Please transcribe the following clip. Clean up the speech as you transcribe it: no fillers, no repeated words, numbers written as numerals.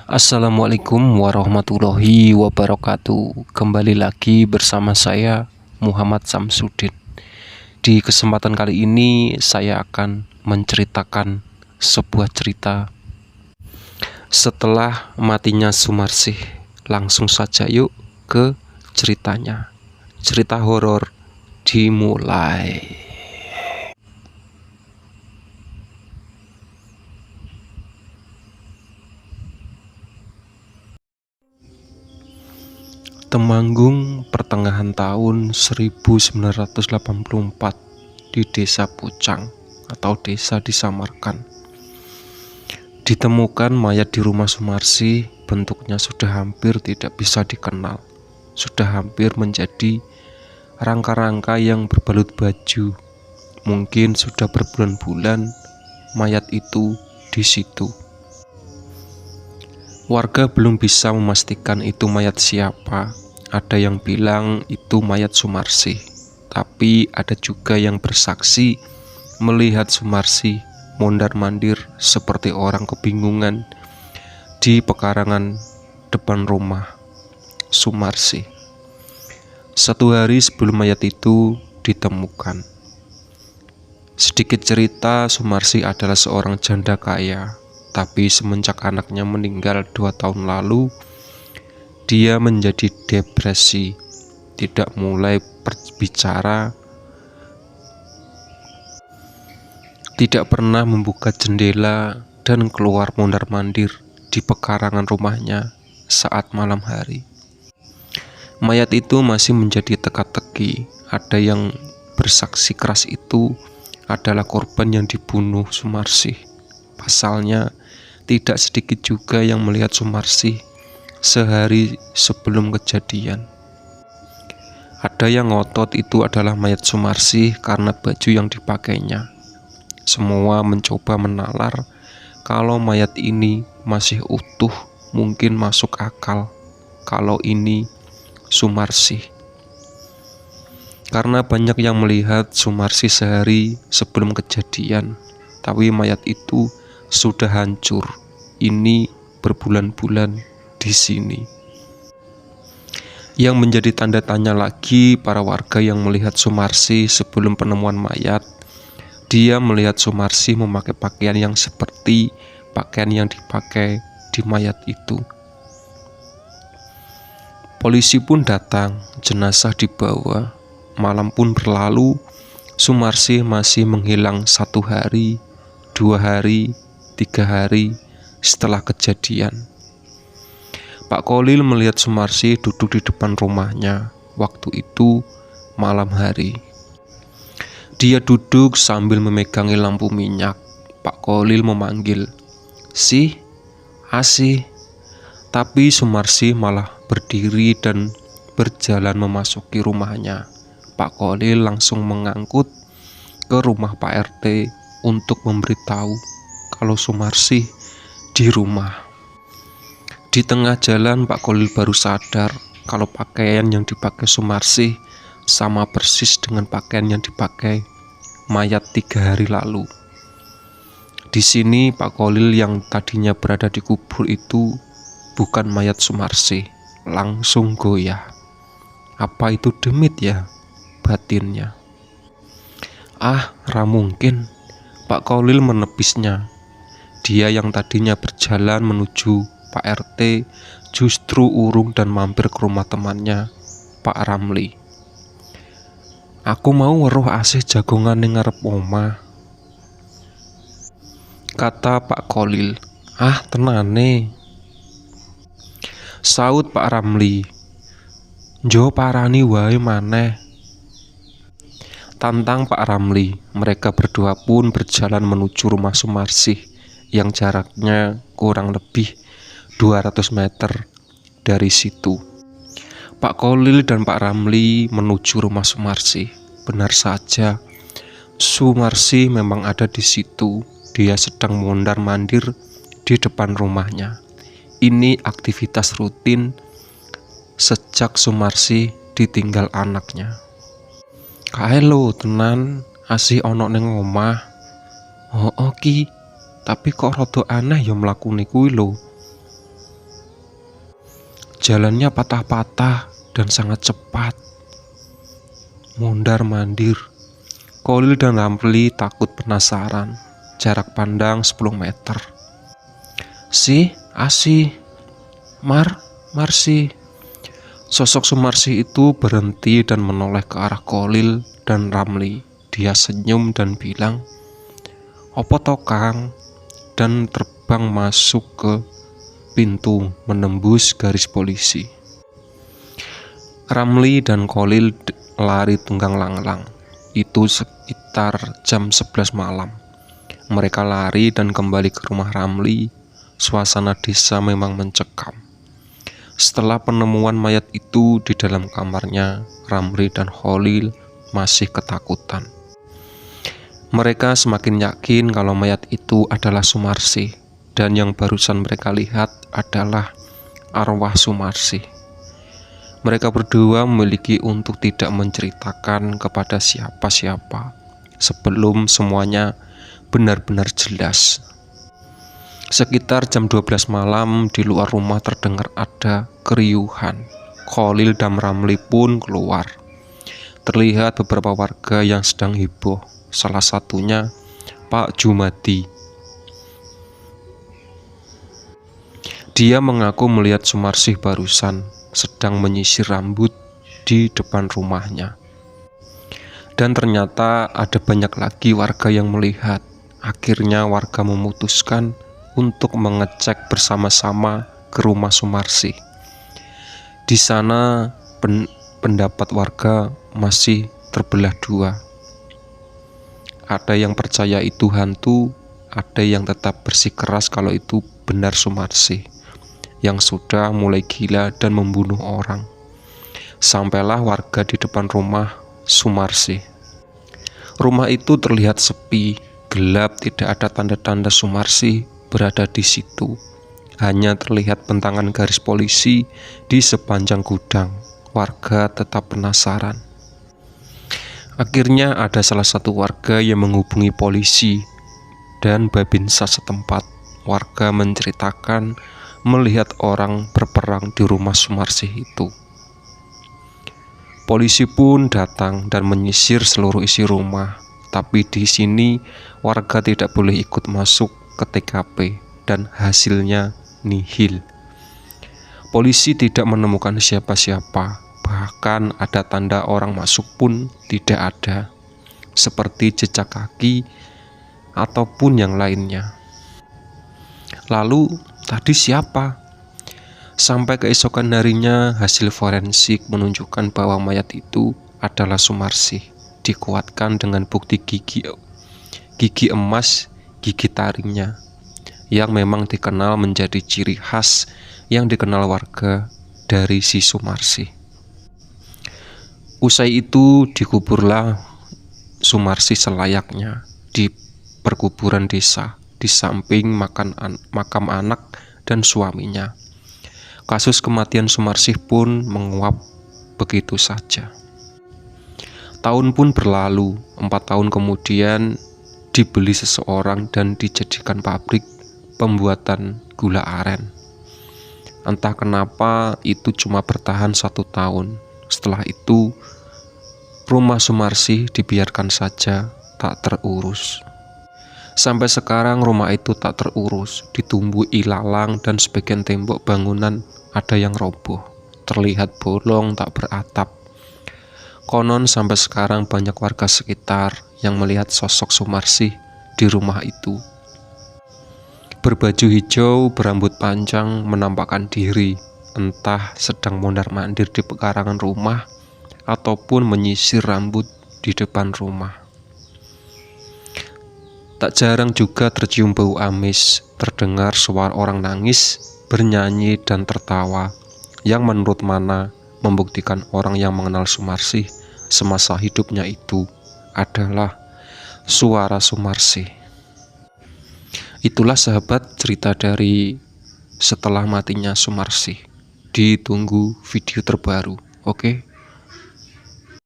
Assalamualaikum warahmatullahi wabarakatuh. Kembali lagi bersama saya Muhammad Samsudin. Di kesempatan kali ini saya akan menceritakan sebuah cerita setelah matinya Sumarsih. Langsung saja yuk ke ceritanya. Cerita horor dimulai. Temanggung pertengahan tahun 1984 di Desa Pucang atau desa di Samarkan. Ditemukan mayat di rumah Sumarsih, bentuknya sudah hampir tidak bisa dikenal. Sudah hampir menjadi rangka-rangka yang berbalut baju. Mungkin sudah berbulan-bulan mayat itu di situ. Warga belum bisa memastikan itu mayat siapa. Ada yang bilang itu mayat Sumarsih, tapi ada juga yang bersaksi melihat Sumarsih mondar-mandir seperti orang kebingungan di pekarangan depan rumah Sumarsih. Satu hari sebelum mayat itu ditemukan. Sedikit cerita, Sumarsih adalah seorang janda kaya, tapi semenjak anaknya meninggal 2 tahun lalu, dia menjadi depresi, tidak mulai berbicara, tidak pernah membuka jendela, dan keluar mondar-mandir di pekarangan rumahnya saat malam hari. Mayat itu masih menjadi teka-teki. Ada yang bersaksi keras itu adalah korban yang dibunuh Sumarsih. Pasalnya, tidak sedikit juga yang melihat Sumarsih sehari sebelum kejadian. Ada yang ngotot itu adalah mayat Sumarsih karena baju yang dipakainya. Semua mencoba menalar kalau mayat ini masih utuh, mungkin masuk akal kalau ini Sumarsih. Karena banyak yang melihat Sumarsih sehari sebelum kejadian, tapi mayat itu sudah hancur. Ini berbulan-bulan di sini. Yang menjadi tanda tanya lagi para warga yang melihat Sumarsih sebelum penemuan mayat. Dia melihat Sumarsih memakai pakaian yang seperti pakaian yang dipakai di mayat itu. Polisi pun datang, jenazah dibawa. Malam pun berlalu, Sumarsih masih menghilang 1 hari, 2 hari, 3 hari setelah kejadian. Pak Kolil melihat Sumarsih duduk di depan rumahnya. Waktu itu malam hari. Dia duduk sambil memegangi lampu minyak. Pak Kolil memanggil, "Sih, Asih." Tapi Sumarsih malah berdiri dan berjalan memasuki rumahnya. Pak Kolil langsung mengangkut ke rumah Pak RT untuk memberitahu kalau Sumarsih di rumah. Di tengah jalan Pak Kolil baru sadar kalau pakaian yang dipakai Sumarsih sama persis dengan pakaian yang dipakai mayat 3 hari lalu. Di sini Pak Kolil yang tadinya berada di kubur itu bukan mayat Sumarsih, langsung goyah. Apa itu demit ya? Batinnya. Ra mungkin. Pak Kolil menepisnya. Dia yang tadinya berjalan menuju Pak RT justru urung dan mampir ke rumah temannya, Pak Ramli. "Aku mau weruh Asih jagongan ning ngarep omah," kata Pak Kolil. Tenane," saut Pak Ramli. "Njo parani wae maneh," tantang Pak Ramli. Mereka berdua pun berjalan menuju rumah Sumarsih yang jaraknya kurang lebih 200 meter dari situ. Pak Kolil dan Pak Ramli menuju rumah Sumarsih. Benar saja, Sumarsih memang ada di situ. Dia sedang mondar-mandir di depan rumahnya. Ini aktivitas rutin sejak Sumarsih ditinggal anaknya. "Kae lho tenan, Asih ono ning omah." "Oh ki, tapi kok rada aneh ya mlakune kuwi lho." Jalannya patah-patah dan sangat cepat. Mondar-mandir. Kholil dan Ramli takut penasaran. Jarak pandang 10 meter. Asi, Marsi. Sosok Sumarsi itu berhenti dan menoleh ke arah Kholil dan Ramli. Dia senyum dan bilang, "Opo to Kang?" dan terbang masuk ke pintu menembus garis polisi. Ramli dan Kholil lari tunggang langlang. Itu sekitar jam 11 malam. Mereka lari dan kembali ke rumah Ramli. Suasana desa memang mencekam. Setelah penemuan mayat itu di dalam kamarnya, Ramli dan Kholil masih ketakutan. Mereka semakin yakin kalau mayat itu adalah Sumarsi, dan yang barusan mereka lihat adalah arwah Sumarsi. Mereka berdua memiliki untuk tidak menceritakan kepada siapa-siapa sebelum semuanya benar-benar jelas. Sekitar jam 12 malam di luar rumah terdengar ada keriuhan. Kholil dan Ramli pun keluar. Terlihat beberapa warga yang sedang heboh. Salah satunya Pak Jumadi. Dia mengaku melihat Sumarsih barusan sedang menyisir rambut di depan rumahnya. Dan ternyata ada banyak lagi warga yang melihat. Akhirnya warga memutuskan untuk mengecek bersama-sama ke rumah Sumarsih. Di sana pendapat warga masih terbelah dua. Ada yang percaya itu hantu, ada yang tetap bersikeras kalau itu benar Sumarsih yang sudah mulai gila dan membunuh orang. Sampailah warga di depan rumah Sumarsih. Rumah itu terlihat sepi, gelap, tidak ada tanda-tanda Sumarsih berada di situ. Hanya terlihat bentangan garis polisi di sepanjang gudang. Warga tetap penasaran. Akhirnya ada salah satu warga yang menghubungi polisi dan Babinsa setempat. Warga menceritakan melihat orang berperang di rumah Sumarsih itu. Polisi pun datang dan menyisir seluruh isi rumah. Tapi di sini warga tidak boleh ikut masuk ke TKP dan hasilnya nihil. Polisi tidak menemukan siapa-siapa, bahkan ada tanda orang masuk pun tidak ada, seperti jejak kaki ataupun yang lainnya. Lalu tadi siapa? Sampai keesokan harinya hasil forensik menunjukkan bahwa mayat itu adalah Sumarsih, dikuatkan dengan bukti gigi emas gigi taringnya, yang memang dikenal menjadi ciri khas yang dikenal warga dari si Sumarsih. Usai itu dikuburlah Sumarsih selayaknya di perkuburan desa, di samping makam anak dan suaminya. Kasus kematian Sumarsih pun menguap begitu saja. Tahun pun berlalu. 4 tahun kemudian dibeli seseorang dan dijadikan pabrik pembuatan gula aren. Entah kenapa itu cuma bertahan 1 tahun. Setelah itu rumah Sumarsih dibiarkan saja, tak terurus. Sampai sekarang rumah itu tak terurus, ditumbuhi ilalang dan sebagian tembok bangunan ada yang roboh, terlihat bolong tak beratap. Konon sampai sekarang banyak warga sekitar yang melihat sosok Sumarsih di rumah itu. Berbaju hijau, berambut panjang, menampakkan diri, entah sedang mondar-mandir di pekarangan rumah ataupun menyisir rambut di depan rumah. Tak jarang juga tercium bau amis, terdengar suara orang nangis, bernyanyi dan tertawa, yang menurut Mana membuktikan orang yang mengenal Sumarsih semasa hidupnya itu adalah suara Sumarsih. Itulah sahabat cerita dari setelah matinya Sumarsih. Ditunggu video terbaru, oke?